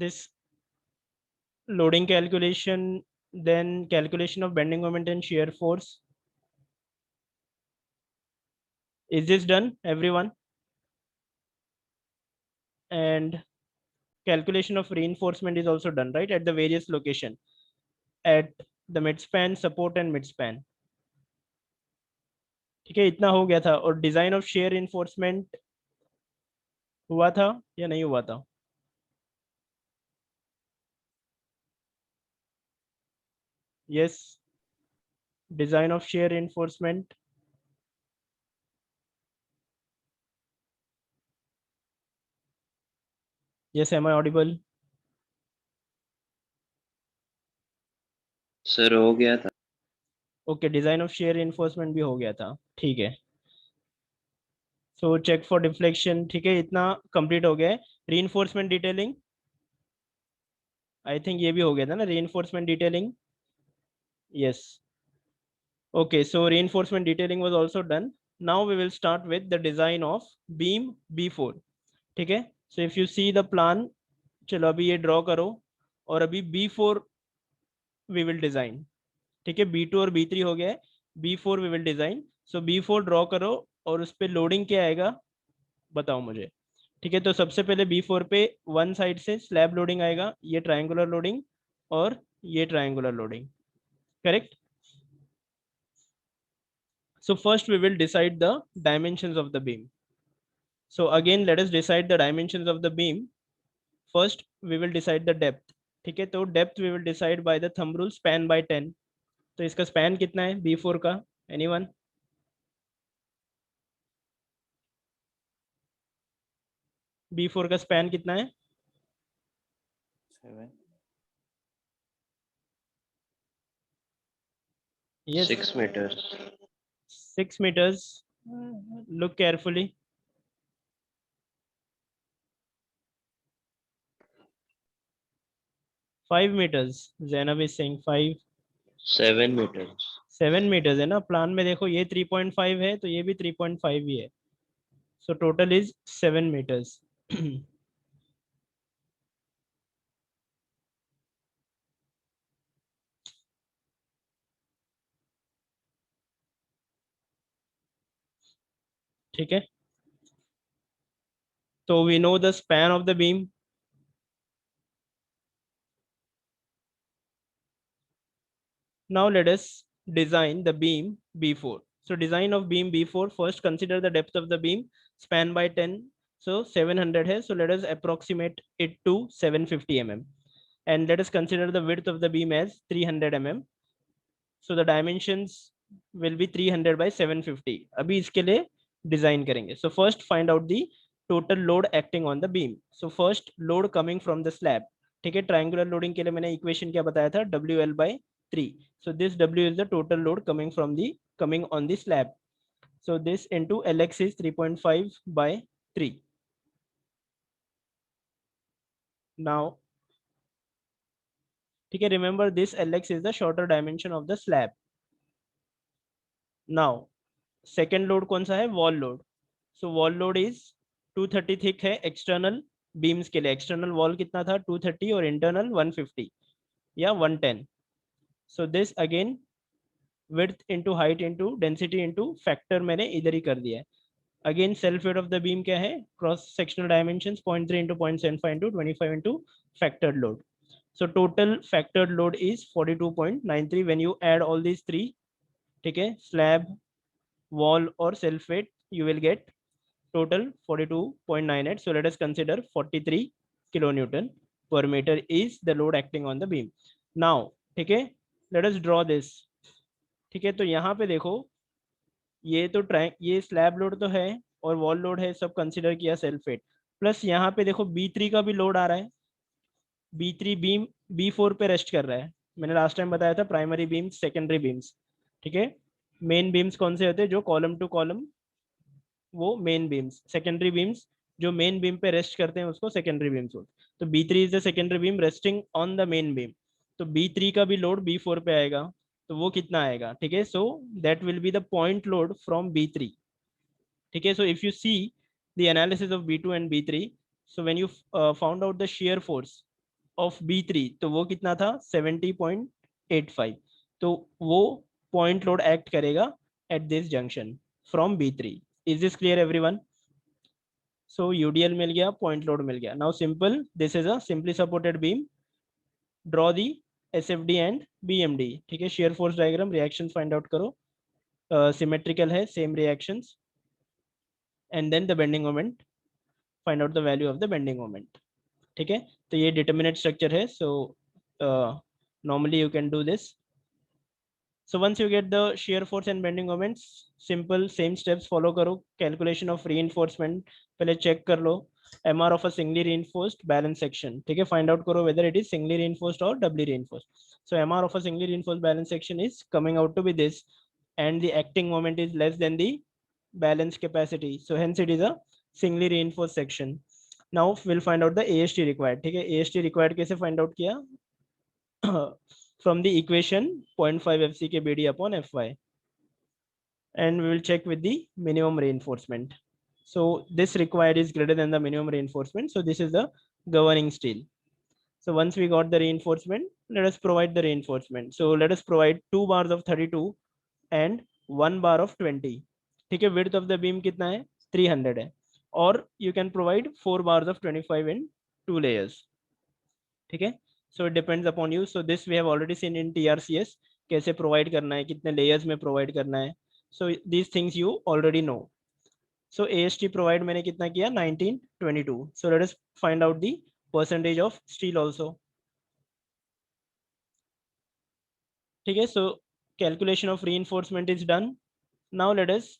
this loading calculation, then calculation of bending moment and shear force. Is this done, everyone? And calculation of reinforcement is also done, right, at the various location, at the midspan, support and midspan. ठीक है, इतना हो गया था. और design of shear enforcement हुआ था या नहीं हुआ था? Yes, design of shear reinforcement. Yes, am I audible? Sir हो गया था. Okay, design of shear reinforcement भी हो गया था. ठीक है. So check for deflection. ठीक है, इतना कंप्लीट हो गया है. रीइंफोर्समेंट डिटेलिंग, आई थिंक ये भी हो गया था ना, reinforcement detailing. Yes. Okay, so reinforcement detailing was also done. Now we will start with the design of beam B4. ठीक है. So if you see the plan, चलो अभी ये draw करो और अभी B4 we will design. ठीक है, B2 और B3 हो गया है, B4 we will design. So B4 draw करो और उस पे लोडिंग क्या आएगा बताओ मुझे. ठीक है, तो सबसे पहले B4 पे वन साइड से स्लैब लोडिंग आएगा, ये ट्रायंगुलर लोडिंग और ये triangular loading. Correct. So first we will decide the dimensions of the beam. So again let us decide the dimensions of the beam. First we will decide the depth. ठीक है, तो depth we will decide by the thumb rule span by 10. तो इसका span कितना है B4 का? Anyone? B4 का span कितना है? 7. Yes, 6 meters. 6 meters. Look carefully. 5 meters. Zainab is saying 5. 7 meters. 7 meters है ना, प्लान में देखो ये 3.5 है तो ये भी 3.5 ही है. So total is 7 meters. ठीक है, so we know the span of the beam. Now let us design the beam B4. So design of beam B4, first consider the depth of the beam, span by 10. So 700 है, so let us approximate it to 750 mm. And let us consider the width of the beam as 300 mm. So the dimensions will be 300 by 750. अभी इसके लिए design करेंगे. So first find out the total load acting on the beam. So first load coming from the slab. ठीक है, triangular loading के लिए मैंने equation क्या बताया था, WL by 3. So this W is the total load coming on the slab. So this into Lx is 3.5 by 3. Now ठीक है, remember this Lx is the shorter dimension of the slab. Now second load कौन सा है, wall load. So wall load is 230 thick है external beams के लिए. External wall कितना था 230 और इंटरनल 150 या 110. So this again width into height into density into factor मैंने इधर ही कर दिया है. Again self weight of the beam क्या है, cross sectional dimension 0.3 into 0.75 into 25 into factored load. So total factored load is 42.93 when you add all these three. ठीक है, slab, wall or self weight, you will get total 42.98. So let us consider 43 kilonewton per meter is the load acting on the beam. Now ठीक है, let us draw this. ठीक है, तो यहाँ पे देखो ये तो ये स्लैब लोड तो है और वॉल लोड है, सब कंसिडर किया सेल्फ वेट. प्लस यहाँ पे देखो B3 का भी लोड आ रहा है. B3 बीम B4 पे रेस्ट कर रहा है. मैंने लास्ट टाइम बताया था प्राइमरी बीम्स सेकेंडरी बीम्स. ठीक है, मेन बीम्स कौन से होते हैं, जो कॉलम टू कॉलम, वो मेन बीम्स. सेकेंडरी बीम्स जो मेन बीम पे रेस्ट करते हैं उसको सेकेंडरी बीम्स होते हैं. तो B3 is the secondary beam resting on the main beam. तो B3 का भी लोड B4 पे आएगा, तो वो कितना आएगा. ठीक है, so that will be the point load from B3. ठीक है, so if you see the analysis of B2 and B3, so when you found out the shear force, of B3, तो वो कितना था 70.85, तो वो पॉइंट लोड एक्ट करेगा at this junction from B3. Is this clear everyone? So UDL मिल गया, point load मिल गया. Now simple, this is a simply supported beam. Draw the SFD and BMD. ठीक है, shear force diagram, reaction find out करो. Symmetrical है, same reactions. And then the bending moment, find out the value of the bending moment. ठीक है, तो ये determinate structure है. So normally you can do this. So once you get the shear force and bending moments, simple same steps follow करो. Calculation of reinforcement पहले check कर लो. MR of a singly reinforced balance section. ठीक है, find out करो whether it is singly reinforced or doubly reinforced. So MR of a singly reinforced balance section is coming out to be this, and the acting moment is less than the balance capacity. So hence it is a singly reinforced section. Now we'll find out the AST required. ठीक है, AST required कैसे find out किया? From the equation 0.5 FCK BD upon Fy, and we will check with the minimum reinforcement. So this required is greater than the minimum reinforcement, so this is the governing steel. So once we got the reinforcement, let us provide the reinforcement. So let us provide 2 bars of 32 and 1 bar of 20. ठीक है, width of the beam कितना है? 300 है. Or you can provide 4 bars of 25 in 2 layers. ठीक है, so it depends upon you. So this we have already seen in TRCS, कैसे provide करना है, कितने layers में provide करना है. So these things you already know. So AST provide मैंने कितना किया? 1922. So let us find out the percentage of steel also. ठीक है, so calculation of reinforcement is done. Now let us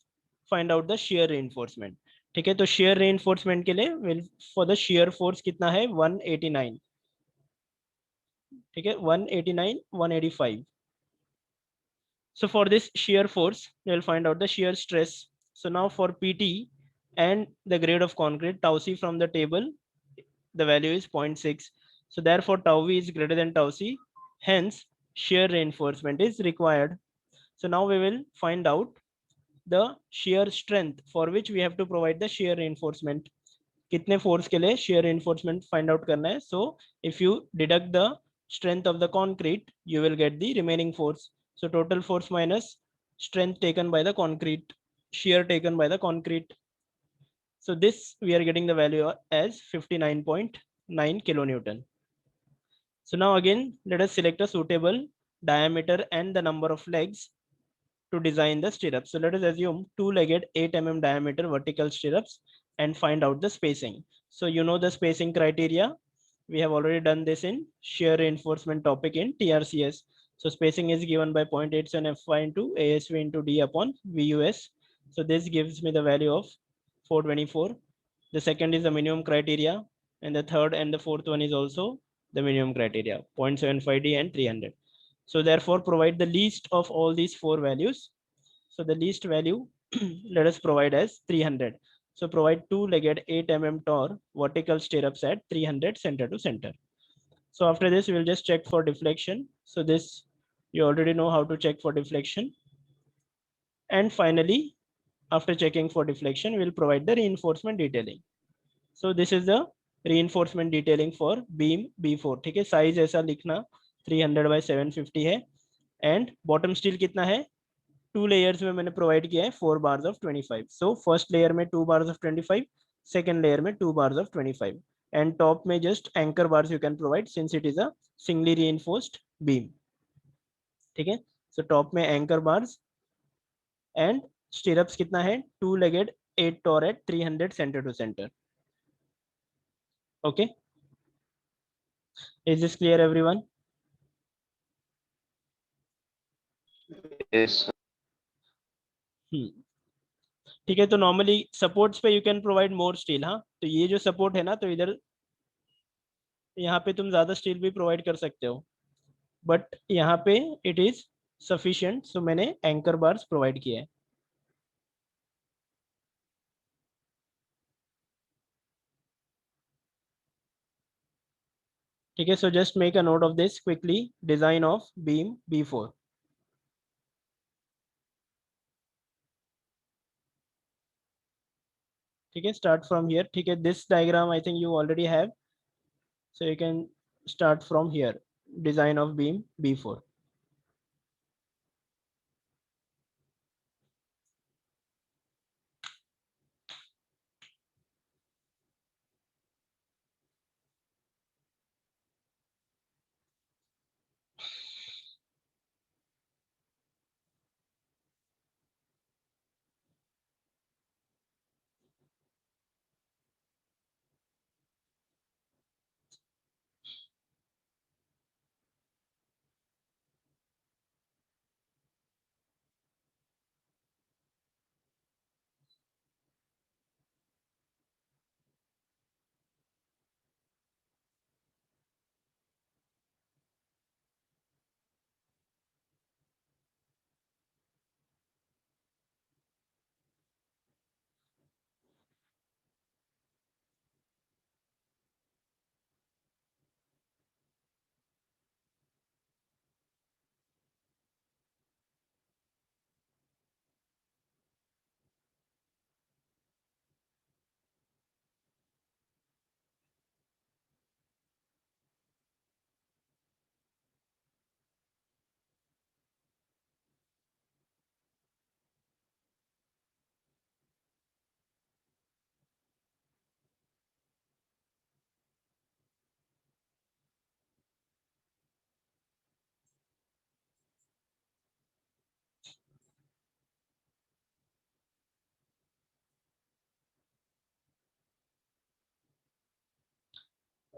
find out the shear reinforcement. ठीक है, तो shear reinforcement के लिए will for the shear force कितना है? 189. ठीक है, 189, 185. So for this shear force, you will find out the shear stress. So now for PT and the grade of concrete, tau c from the table, the value is 0.6. So therefore tau v is greater than tau c. Hence shear reinforcement is required. So now we will find out the shear strength for which we have to provide the shear reinforcement. कितने force के लिए shear reinforcement find out करना है. So if you deduct the strength of the concrete, you will get the remaining force. So total force minus strength taken by the concrete, shear taken by the concrete. So this we are getting the value as 59.9 kilonewton. So now again, let us select a suitable diameter and the number of legs to design the stirrups. So let us assume 2-legged 8 mm diameter vertical stirrups and find out the spacing. So you know the spacing criteria. We have already done this in shear reinforcement topic in TRCS. So spacing is given by 0.87 Fy into ASV into D upon VUS. So this gives me the value of 424. The second is the minimum criteria, and the third and the fourth one is also the minimum criteria, 0.75 D and 300. So therefore provide the least of all these 4 values. So the least value let us provide as 300. So provide 2-legged 8 mm Tor vertical stirrups at 300 center to center. So after this we will just check for deflection. So this you already know how to check for deflection. And finally, after checking for deflection, we will provide the reinforcement detailing. So this is the reinforcement detailing for beam B4. ठीक है, size ऐसा लिखना 300 by 750 है. And bottom steel कितना है? 2 layers में मैंने provide किया है 4 bars of 25. So first layer में 2 bars of 25, सेकेंड लेयर में 2 bars of 25, एंड टॉप में just anchor bars you can provide since it is a singly reinforced beam. ठीक है, सो टॉप में एंकर बार्स एंड स्टिरप्स कितना है? 2-legged 8 Tor at 300 center to center. Okay, is this clear everyone? Yes, sir. ठीक है, तो normally supports पे you can provide more steel. हाँ, तो ये जो सपोर्ट है ना, तो इधर यहाँ पे तुम ज्यादा स्टील भी प्रोवाइड कर सकते हो, बट यहाँ पे इट इज सफिशिएंट. सो मैंने एंकर बार्स प्रोवाइड किए हैं. ठीक है, so just make a note of this quickly. Design of beam B4. ठीक है, स्टार्ट फ्रॉम हियर. ठीक है, this diagram I think you already have, so you can start from here, design of beam B4.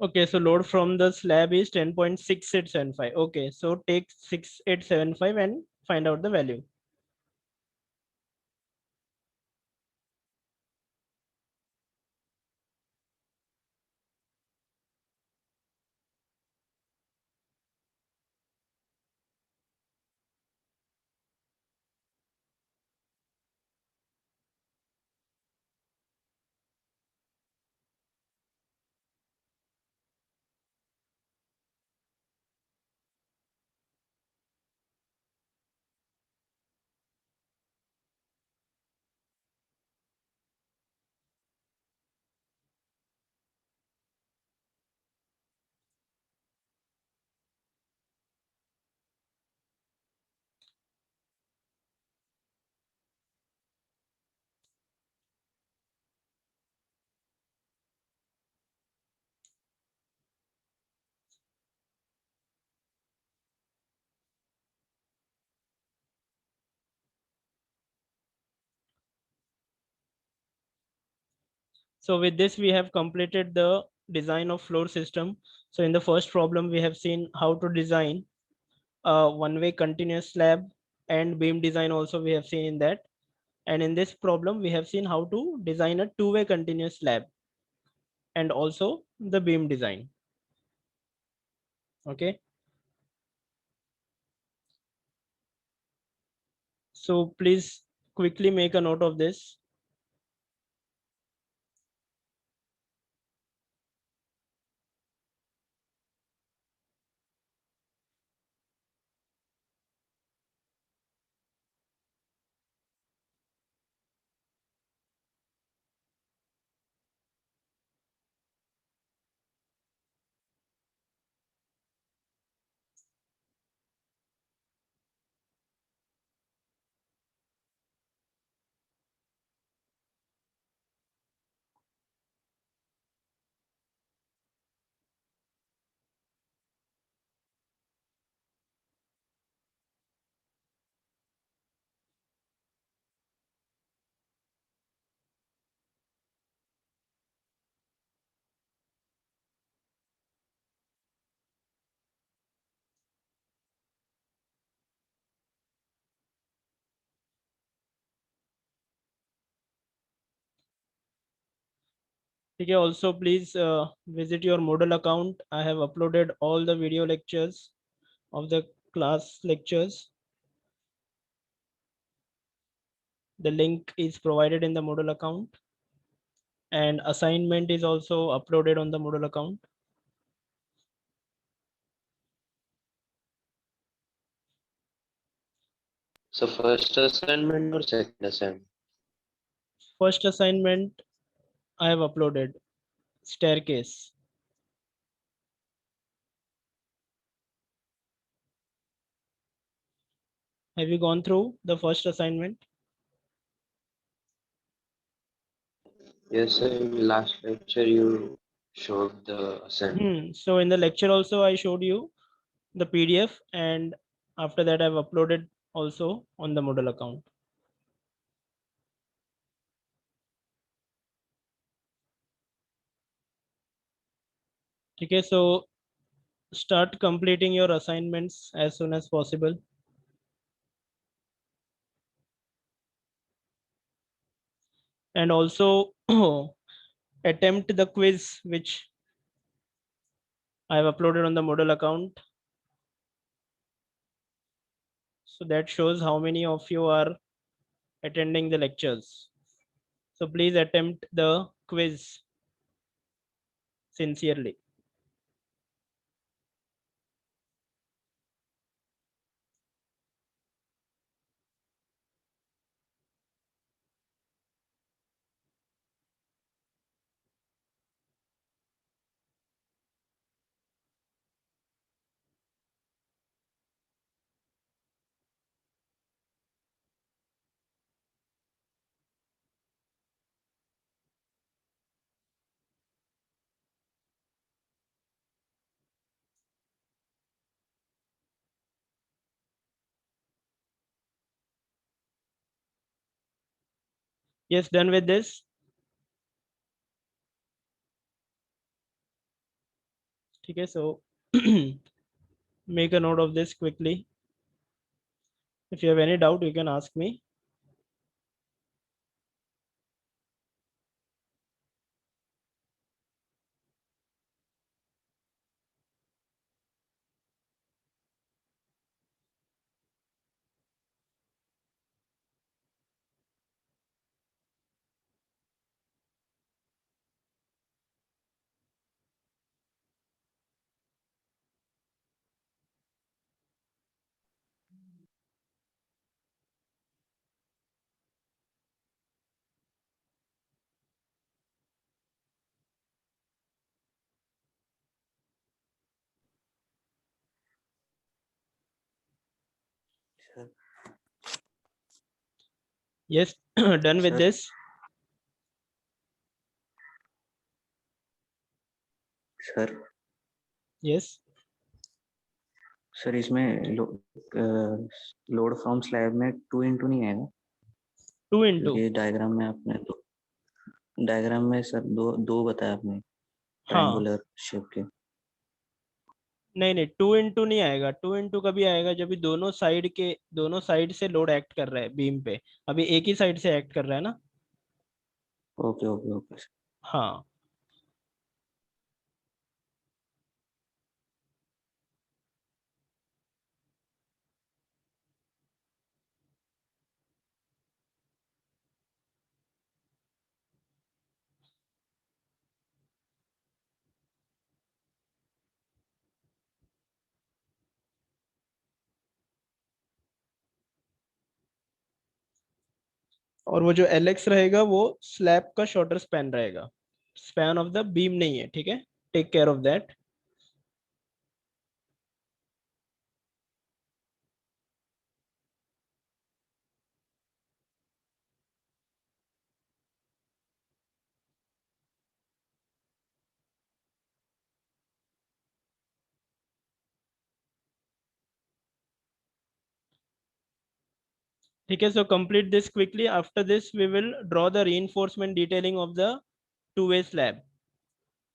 Okay, so load from the slab is 10.6875. Okay, so take 6875 and find out the value. So with this, we have completed the design of floor system. So in the first problem, we have seen how to design a one-way continuous slab, and beam design also we have seen in that. And in this problem, we have seen how to design a two-way continuous slab and also the beam design. Okay. So please quickly make a note of this. Okay, also please visit your Moodle account. I have uploaded all the video lectures of the class lectures. The link is provided in the Moodle account, and assignment is also uploaded on the Moodle account. So first assignment or second assignment? First assignment I have uploaded, staircase. Have you gone through the first assignment? Yes, sir. In last lecture, you showed the assignment. So in the lecture also I showed you the PDF, and after that I've uploaded also on the Moodle account. Okay, so start completing your assignments as soon as possible. And also attempt the quiz which I have uploaded on the Moodle account. So that shows how many of you are attending the lectures. So please attempt the quiz sincerely. Yes, done with this. Okay, so make a note of this quickly. If you have any doubt, you can ask me. Sir, Yes, done with sir, this. Sir Yes, sir इसमें load from slab में 2x2 नहीं आएगा 2x2. क्योंकि diagram में आपने diagram में sir दो दो बताया आपने हाँ, ट्रायंगुलर शेप के नहीं नहीं, 2x2 नहीं आएगा. 2x2 कभी आएगा जब भी दोनों साइड से लोड एक्ट कर रहा है बीम पे. अभी एक ही साइड से एक्ट कर रहा है ना. ओके ओके ओके सर हाँ. और वो जो LX रहेगा वो स्लैब का शॉर्टर स्पैन रहेगा, स्पैन ऑफ द बीम नहीं है. ठीक है, टेक केयर ऑफ दैट. ठीक है, so complete this quickly. After this we will draw the reinforcement detailing of the two-way slab.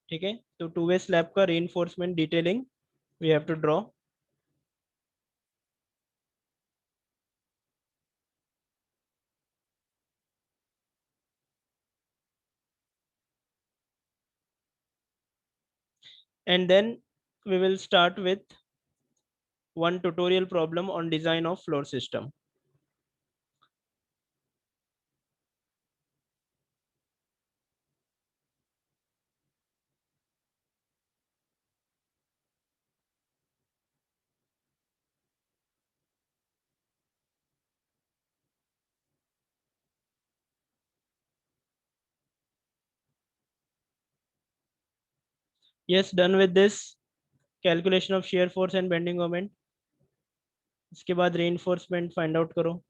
ठीक है, तो टू वे स्लैब का reinforcement detailing we have to draw. And then we will start with one tutorial problem on design of floor system. Yes, done with this calculation of shear force and bending moment. इसके बाद reinforcement find out करो।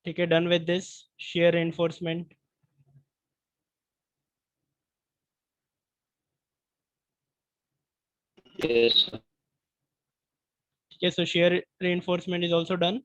ठीक है, done with this share reinforcement. Yes, sir. ठीक है, सो share reinforcement is also done.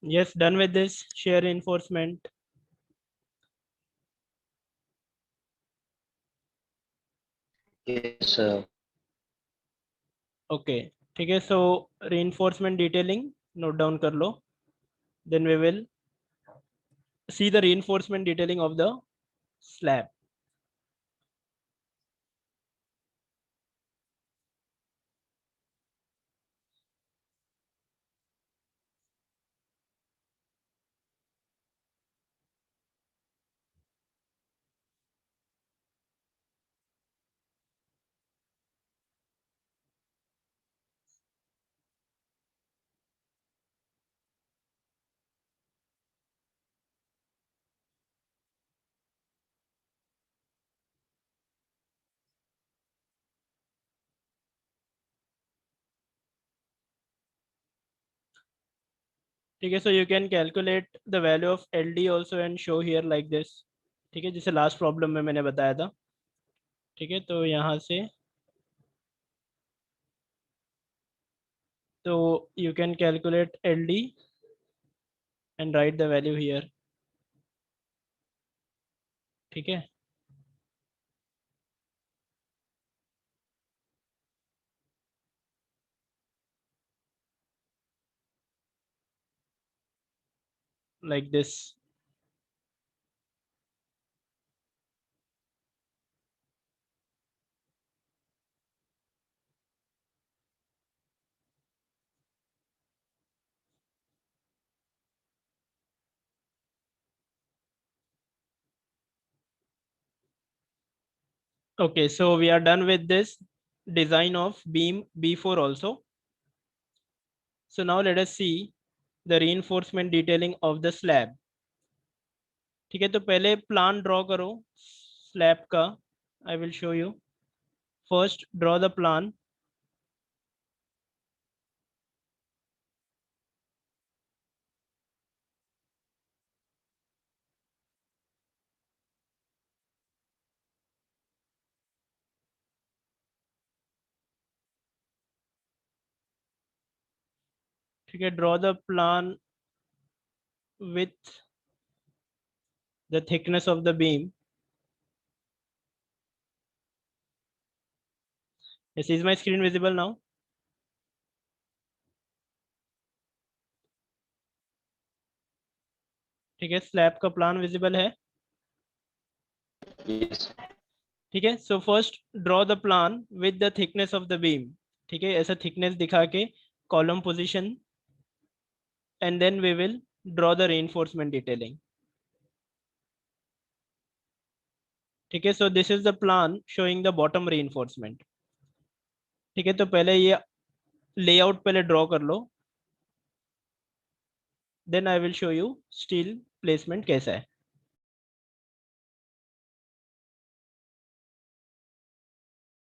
Yes, done with this. Share reinforcement. Yes, sir. Okay, ठीक है. So reinforcement detailing note down कर लो. Then we will see the reinforcement detailing of the slab. ठीक है. So you can calculate the value of LD also and show here like this. ठीक है, जैसे last problem में मैंने बताया था. ठीक है, तो यहाँ से तो you can calculate LD and write the value here. ठीक है. Like this. Okay, so we are done with this design of beam B4 also. So now let us see the reinforcement detailing of the slab. ठीक है, तो पहले plan draw करो slab का. आई will show you. First draw the plan. ठीक है, draw the plan with the thickness of the beam. Yes, is my screen visible now? ठीक है, स्लैब का प्लान विजिबल है. Yes. ठीक है, so first draw the plan with the thickness of the beam. ठीक है, ऐसा थिकनेस दिखा के column position and then we will draw the reinforcement detailing. ठीक है, so this is the plan showing the bottom reinforcement. ठीक है, तो पहले ये लेआउट पहले ड्रॉ कर लो, then I will show you steel placement कैसा है.